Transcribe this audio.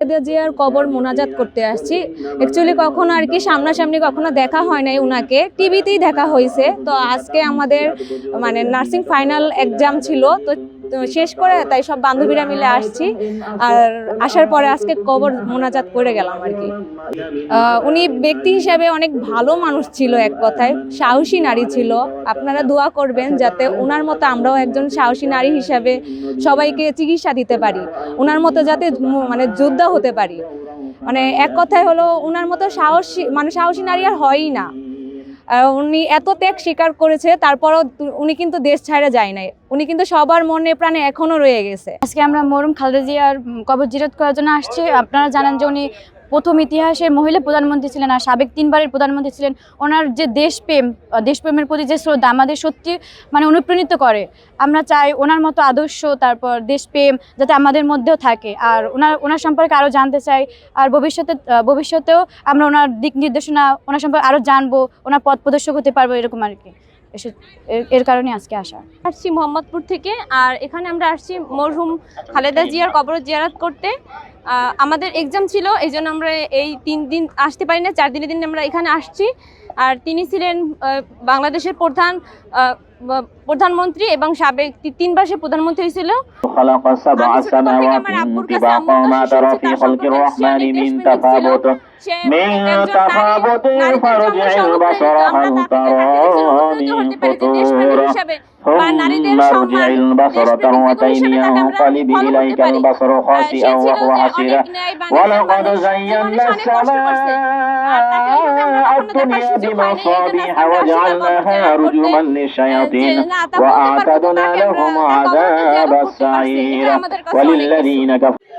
খালেদা জিয়ার কবর মোনাজাত করতে আসছি। অ্যাকচুয়ালি কখনো আর কি সামনাসামনি কখনো দেখা হয় নাই, উনাকে টিভিতেই দেখা হয়েছে। তো আজকে আমাদের মানে নার্সিং ফাইনাল এক্সাম ছিল, তো শেষ করে তাই সব বান্ধবীরা মিলে আসছি। আর আসার পরে আজকে কবর মোনাজাত করে গেলাম আর কি। উনি ব্যক্তি হিসাবে অনেক ভালো মানুষ ছিল, এক কথায় সাহসী নারী ছিল। আপনারা দোয়া করবেন যাতে ওনার মতো আমরাও একজন সাহসী নারী হিসাবে সবাইকে চিকিৎসা দিতে পারি, ওনার মতো যাতে মানে যোদ্ধা হতে পারি। মানে এক কথায় হলো ওনার মতো সাহসী নারী আর হয়ই না। উনি এত ত্যাগ স্বীকার করেছে, তারপরও উনি কিন্তু দেশ ছাড়া যায় নাই। উনি কিন্তু সবার মনে প্রাণে এখনো রয়ে গেছে। আজকে আমরা মরহুম খালেদা জিয়ার কবর জিয়ারত করার জন্য আসছি। আপনারা জানেন যে উনি প্রথম ইতিহাসে মহিলা প্রধানমন্ত্রী ছিলেন আর সাবেক 3 বারের প্রধানমন্ত্রী ছিলেন। ওনার যে দেশপ্রেমের প্রতি যে শ্রদ্ধা আমাদের সত্যি মানে অনুপ্রাণিত করে। আমরা চাই ওনার মতো আদর্শ, তারপর দেশপ্রেম যাতে আমাদের মধ্যেও থাকে। আর ওনার সম্পর্কে আরও জানতে চাই। আর ভবিষ্যতেও আমরা ওনার দিক নির্দেশনা, ওনার সম্পর্কে আরও জানবো, ওনার পথ প্রদর্শক হতে পারবো, এরকম আর কি। এর কারণে আজকে আসছি মোহাম্মদপুর থেকে। আর এখানে আমরা আসছি মরহুম খালেদা জিয়ার কবর জিয়ারত করতে। আমাদের এক্সাম ছিল, এই জন্য আমরা এই 3 দিন আসতে পারি না, 4 দিনের দিন আমরা এখানে আসছি। আর তিনি ছিলেন বাংলাদেশের প্রধানমন্ত্রী এবং সাবেক 3 বার সে প্রধানমন্ত্রী হয়েছিল। خلق سبع سماوات طباقا ما ترى في خلق الرحمن من تفاوت فارجع البصر هل ترى من فطور ثم ارجع البصر كرتين ينقلب إليك البصر خاسئا وهو حسير ولقد زينا السماء الدنيا بمصابيح وجعلناها رجوما للشياطين وأعتدنا لهم عذاب السعير وللذين كفروا